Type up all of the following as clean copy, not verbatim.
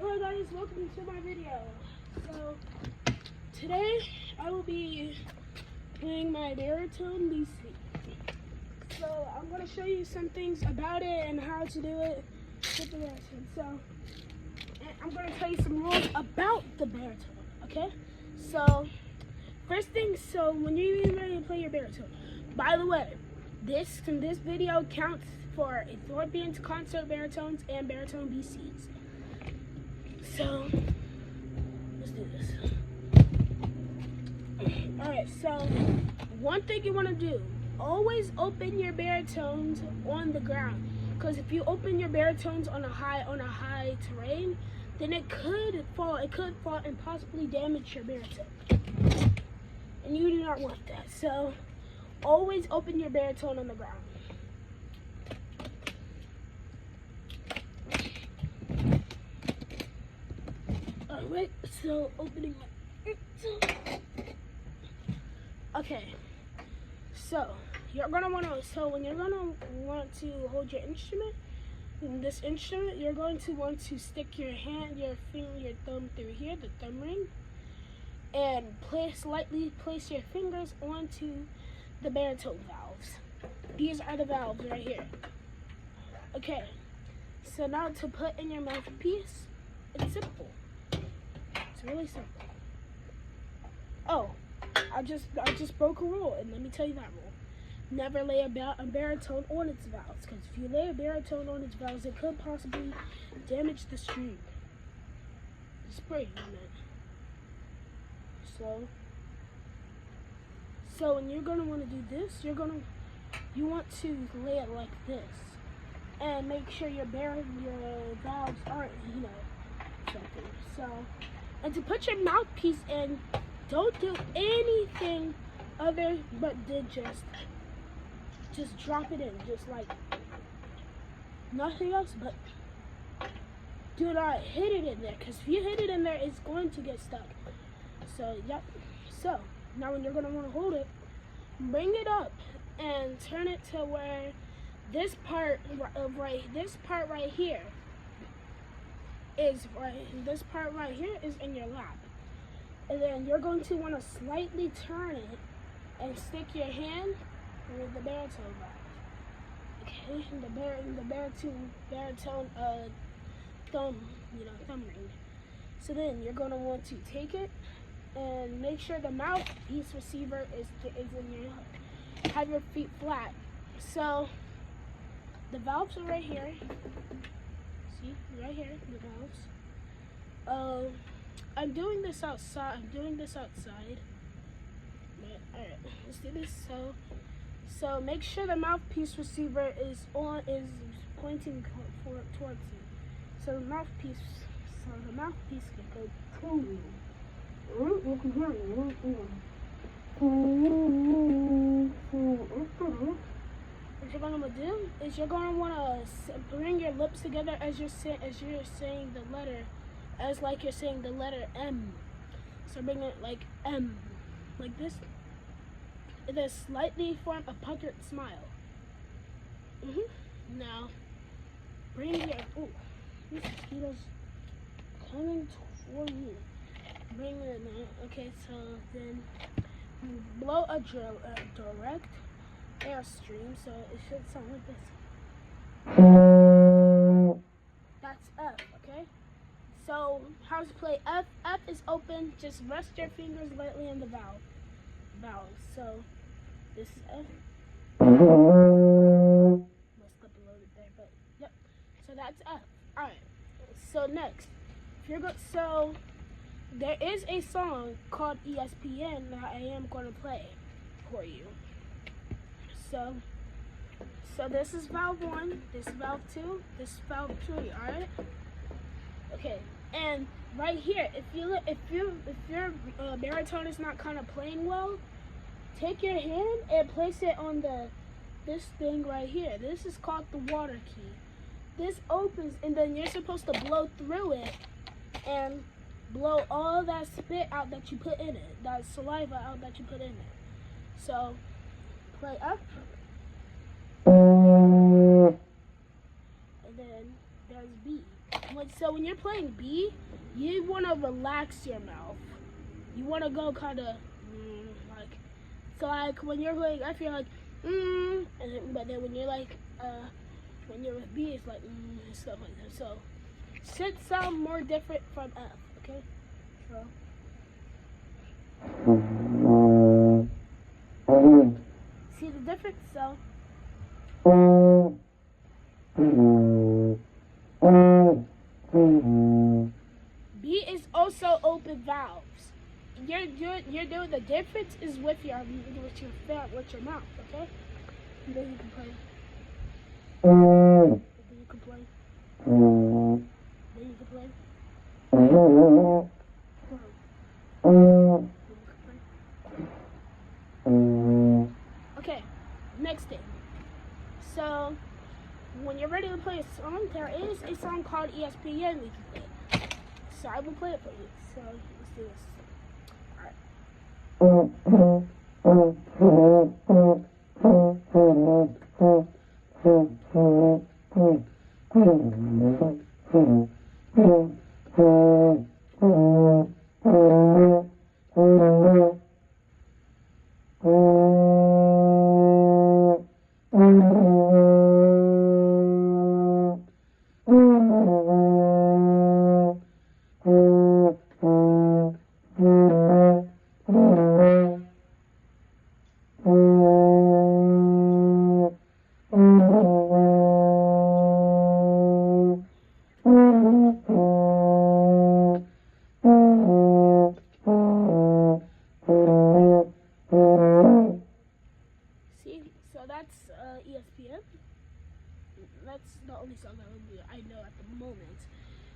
Hello guys, welcome to my video. So today I will be playing my baritone BC. So I'm going to show you some things about it and how to do it with the baritone. So I'm going to tell you some rules about the baritone, okay? So first thing, so when you're getting ready to play your baritone, by the way, this video counts for Ethiopian concert baritones and baritone BCs. So, let's do this. Alright, so one thing you want to do, always open your baritones on the ground. Because if you open your baritones on a high terrain, then it could fall and possibly damage your baritone. And you do not want that. So, always open your baritone on the ground. Alright, so opening my... Okay, so you're gonna want to, when you're gonna want to hold your instrument, this instrument, you're going to want to stick your hand, your finger, your thumb through here, the thumb ring, and lightly place your fingers onto the baritone valves. These are the valves right here. Okay, so now to put in your mouthpiece, it's simple. It's really simple. Oh, I just broke a rule, and let me tell you that rule. Never lay a baritone on its valves, because if you lay a baritone on its valves, it could possibly damage the string. The spring, I meant. So when you're gonna want to do this, you want to lay it like this, and make sure your valves aren't, something. So. And to put your mouthpiece in, don't do anything other but just drop it in, just like nothing else, but do not hit it in there, because if you hit it in there, it's going to get stuck. So, yep. So, now when you're going to want to hold it, bring it up and turn it to where this part right here is in your lap, and then you're going to want to slightly turn it and stick your hand with the baritone valve. Okay, the baritone thumb ring. So then you're going to want to take it and make sure the mouthpiece receiver is in your hook. Have your feet flat. So the valves are right here. See, right here, the valves. I'm doing this outside. But, alright, let's do this. So make sure the mouthpiece receiver is pointing towards you. So the mouthpiece can go to you. You can hear me. What you're gonna do is you're gonna wanna bring your lips together as you're saying the letter, you're saying the letter M. So bring it like M, like this. And then slightly form a puckered smile. Now bring your these mosquitoes coming toward you. Bring it now. Okay, so then blow a direct airstream, so it should sound like this. That's F, okay? So how to play F? F is open. Just rest your fingers lightly on the vowels. So this is F. Messed up a little bit there, but yep. So that's F. All right. So next, so there is a song called ESPN that I am going to play for you. So this is valve 1, this is valve 2, this is valve 3, alright? Okay, and right here, if your baritone is not kind of playing well, take your hand and place it on this thing right here. This is called the water key. This opens, and then you're supposed to blow through it and blow all that spit out that you put in it, that saliva out that you put in it. So play up, and then there's B. So when you're playing B, you want to relax your mouth. You want to go kind of like, so like when you're playing F, you're like and then, but then when you're like when you're with B, it's like and stuff like that. So should sound more different from F. Okay, so. See the difference? So. B is also open valves. You're doing the difference is with your mouth, okay? And then you can play. Then you can play. Then you can play. Okay, next thing. So when you're ready to play a song, there is a song called ESPN we can play. So I will play it for you. So let's do this. See, so that's ESPN. That's the only song I know at the moment.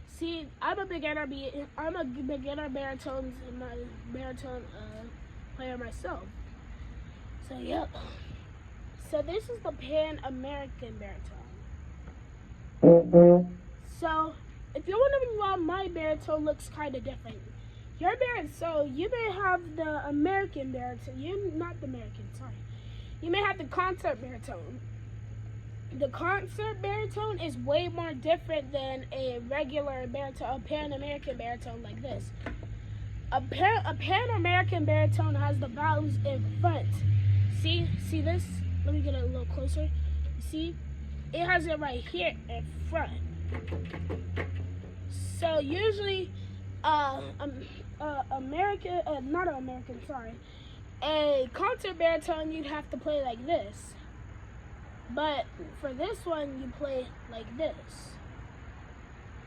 See, I'm a beginner baritone player myself. So yep. So this is the Pan American baritone. So if you're wondering why my baritone looks kind of different, your baritone. So you may have the American baritone. Not the American. Sorry. You may have the concert baritone. The concert baritone is way more different than a regular baritone, a Pan-American baritone like this. A Pan-American baritone has the valves in front. See this? Let me get it a little closer. See? It has it right here in front. So usually, a concert baritone you'd have to play like this. But for this one, you play like this.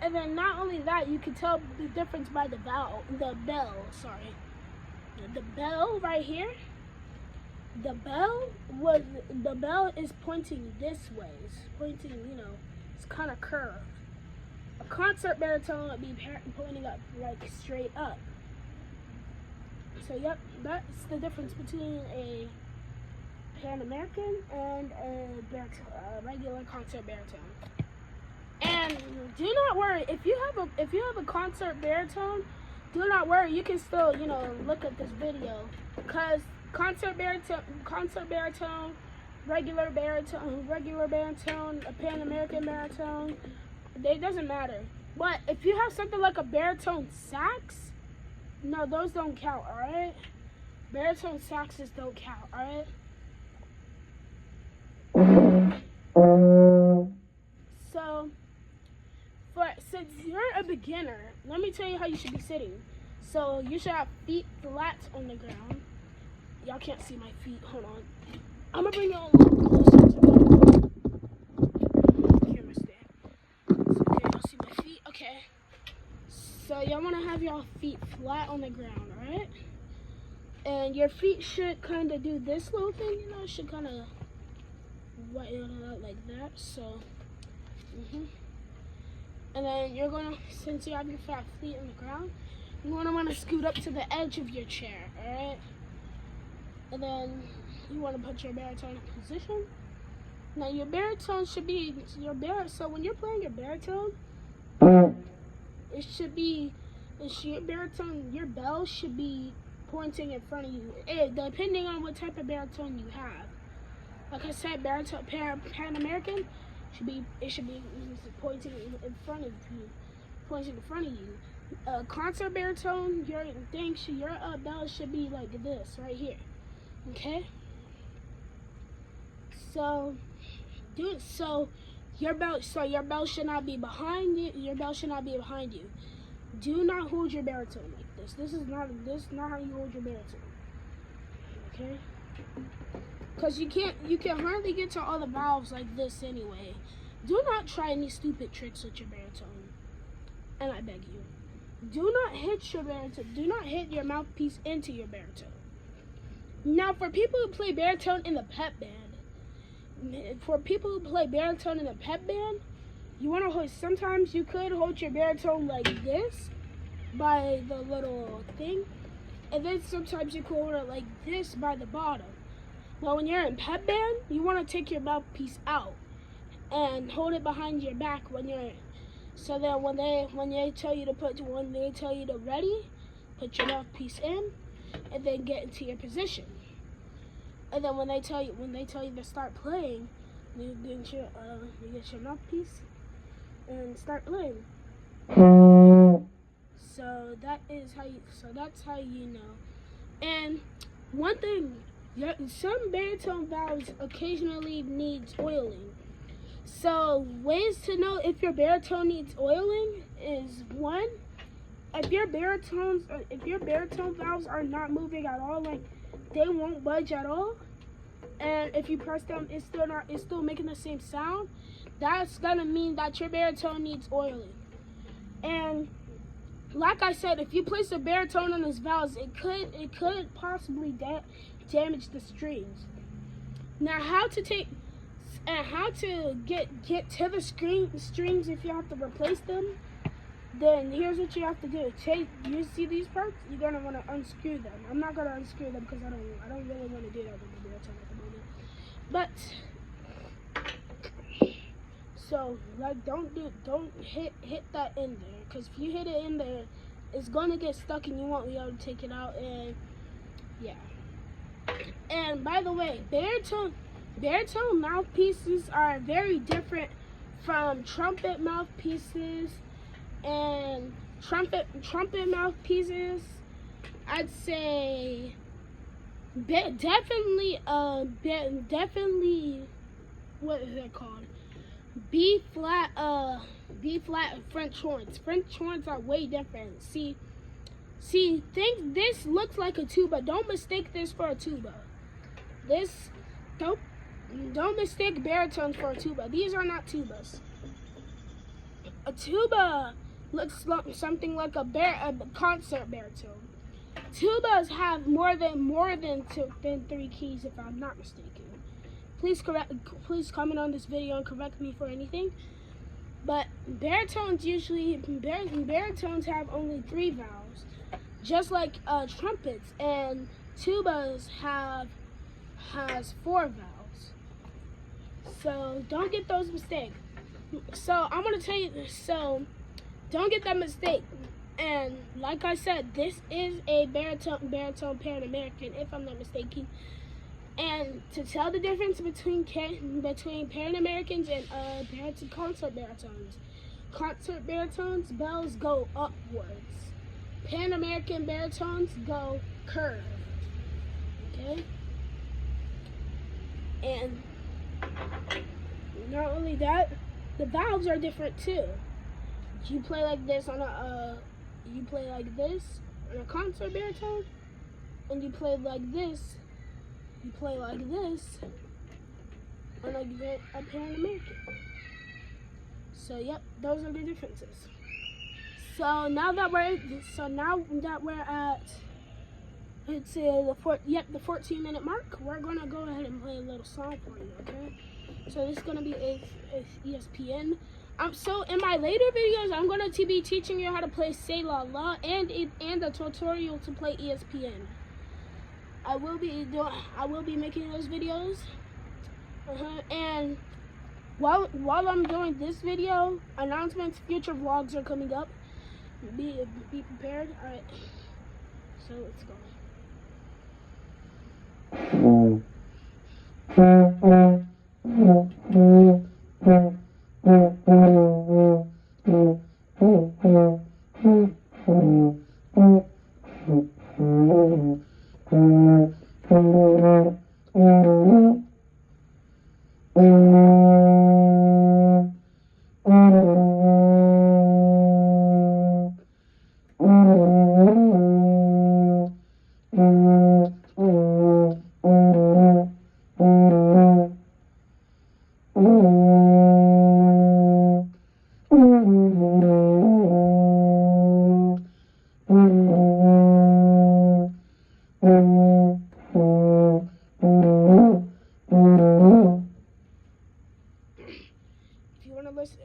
And then not only that, you can tell the difference by the bell, The bell right here, the bell is pointing this way. It's pointing, it's kind of curved. A concert baritone would be pointing up, like straight up. So yep, that's the difference between a Pan-American and a regular concert baritone. And do not worry, if you have a concert baritone, do not worry, you can still look at this video, because concert baritone, regular baritone, a Pan-American baritone, it doesn't matter. But if you have something like a baritone sax, no, those don't count. All right, baritone saxes don't count. All right. So, since you're a beginner, let me tell you how you should be sitting. So you should have feet flat on the ground. Y'all can't see my feet. Hold on. I'm gonna bring y'all a little closer to the camera stand. So, okay, y'all see my feet. Okay. So y'all wanna have y'all feet flat on the ground, all right? And your feet should kind of do this little thing. Should kind of widen out like that. So. And then you're gonna, since you have your flat feet on the ground, you're gonna want to scoot up to the edge of your chair, all right? And then you want to put your baritone in position. Now your baritone should be so when you're playing your baritone, your bell should be pointing in front of you. Depending on what type of baritone you have. Like I said, Pan-American, It should be pointing in front of you, pointing in front of you. Concert baritone, your bell should be like this right here. Okay. So your bell should not be behind you. Your bell should not be behind you. Do not hold your baritone like this. This is not how you hold your baritone. Okay? Because you can hardly get to all the valves like this anyway. Do not try any stupid tricks with your baritone. And I beg you. Do not hit your baritone. Do not hit your mouthpiece into your baritone. Now, for people who play baritone in the pep band, you want to hold. Sometimes you could hold your baritone like this by the little thing, and then sometimes you could hold it like this by the bottom. But when you're in pep band, you want to take your mouthpiece out and hold it behind your back when you're. So that when they tell you to ready, put your mouthpiece in, and then get into your position. And then when they tell you to start playing, you get your mouthpiece and start playing. So that's how you know. And one thing, some baritone valves occasionally needs oiling. So ways to know if your baritone needs oiling is one, if your baritone valves are not moving at all, like they won't budge at all, and if you press them, it's still making the same sound, that's gonna mean that your baritone needs oiling. And like I said, if you place a baritone on these valves, it could possibly damage the strings. Now, how to get to the strings if you have to replace them, then here's what you have to do. You see these parts? You're gonna want to unscrew them. I'm not gonna unscrew them because I don't really want to do that with the baritone at the moment. But so like don't hit that in there, because if you hit it in there, it's gonna get stuck and you won't be able to take it out. And yeah. And by the way, baritone mouthpieces are very different from trumpet mouthpieces. And trumpet mouthpieces, I'd say definitely what is it called? B flat French horns. French horns are way different. See, this looks like a tuba. Don't mistake this for a tuba. Don't mistake baritones for a tuba. These are not tubas. A tuba looks like something like a concert baritone. Tubas have more than 3 keys, if I'm not mistaken. Please comment on this video and correct me for anything. But baritones have only 3 valves, just like trumpets, and tubas has 4 valves. So don't get those mistakes. So I'm gonna tell you this. So don't get that mistake. And like I said, this is a baritone Pan American, if I'm not mistaken. And to tell the difference between Pan Americans and concert baritones, bells go upwards. Pan American baritones go curved. Okay. And not only that, the valves are different too. You play like this on a concert baritone, and you play like this on a Pan American. So yep, those are the differences. So now that we're at the 14-minute mark, we're gonna go ahead and play a little song for you, okay? So this is gonna be a ESPN. So in my later videos, I'm going to be teaching you how to play Say La La and a tutorial to play ESPN. I will be making those videos. And while I'm doing this video, announcements, future vlogs are coming up. Be prepared. All right. So let's go.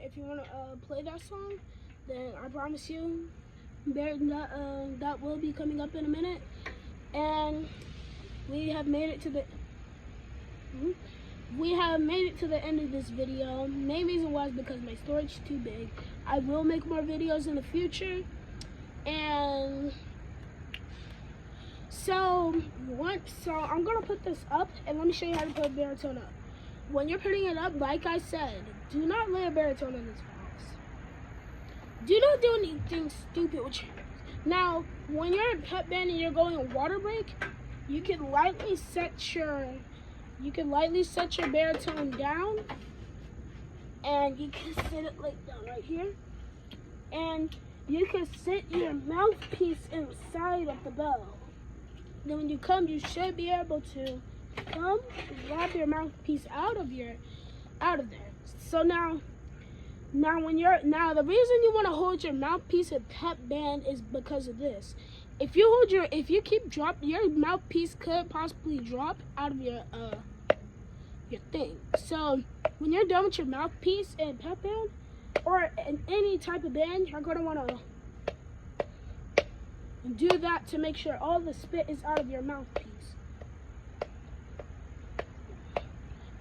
If you wanna play that song, then I promise you, that will be coming up in a minute. And we have made it to the end of this video. Main reason was because my storage is too big. I will make more videos in the future, and so I'm gonna put this up, and let me show you how to put baritone up. When you're putting it up, like I said, do not lay a baritone in this box. Do not do anything stupid with your hands. Now, when you're in pep band and you're going on water break, you can lightly set your baritone down, and you can sit it like down right here, and you can sit your mouthpiece inside of the bell. Then when you come, you should be able to come grab your mouthpiece out of there. So now the reason you want to hold your mouthpiece in pep band is because of this. If you keep dropping, your mouthpiece could possibly drop out of your thing. So when you're done with your mouthpiece in pep band or in any type of band, you're gonna want to do that to make sure all the spit is out of your mouthpiece.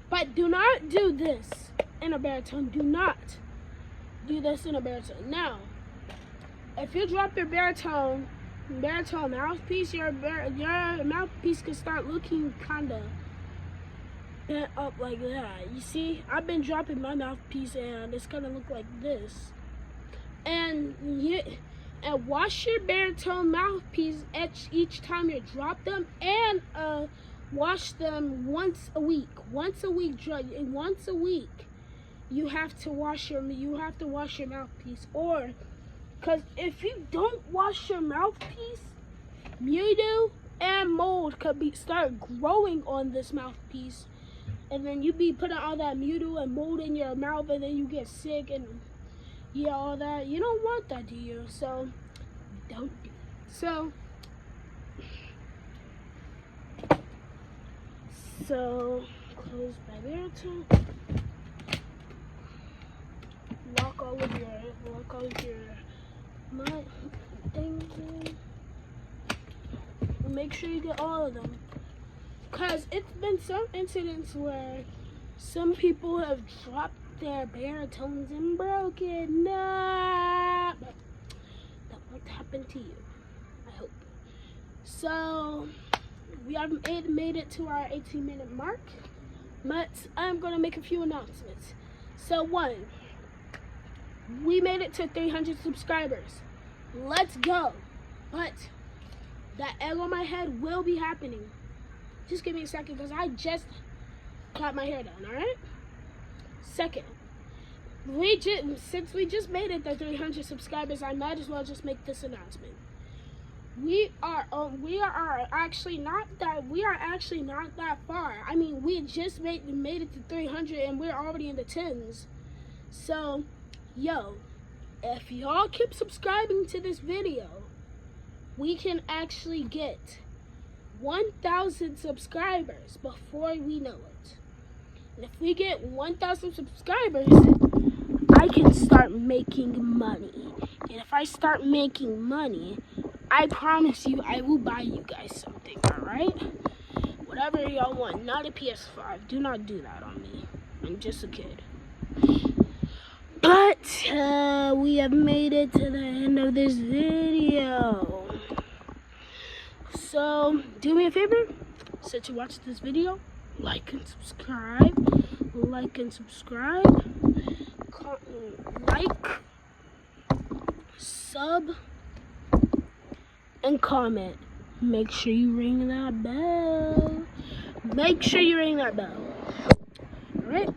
But do not do this in a baritone. Do not do this in a baritone. Now, if you drop your baritone mouthpiece, your mouthpiece can start looking kind of bent up like that. You see, I've been dropping my mouthpiece and it's gonna look like this. And wash your baritone mouthpiece each time you drop them, and wash them once a week. Once a week, you have to wash your mouthpiece. Or, because if you don't wash your mouthpiece, mildew and mold could start growing on this mouthpiece, and then you be putting all that mildew and mold in your mouth, and then you get sick and all that. You don't want that, do you? So don't do it. So close my baritone. Lock all of your things in. Make sure you get all of them, because it's been some incidents where some people have dropped their baritones and broken. Nah, but that won't happen to you, I hope. So we have made it to our 18-minute mark, but I'm gonna make a few announcements. So one, we made it to 300 subscribers. Let's go. But that egg on my head will be happening. Just give me a second, because I just got my hair done, alright? Second, since we just made it to 300 subscribers, I might as well just make this announcement. We are actually not that far. I mean, we just made it to 300 and we're already in the tens. So, if y'all keep subscribing to this video, we can actually get 1,000 subscribers before we know it. And if we get 1,000 subscribers, I can start making money. And if I start making money, I promise you I will buy you guys something, alright? Whatever y'all want, not a PS5. Do not do that on me. I'm just a kid. But we have made it to the end of this video. So do me a favor, since you watched this video, like and subscribe, sub, and comment. Make sure you ring that bell. Make sure you ring that bell. Alright?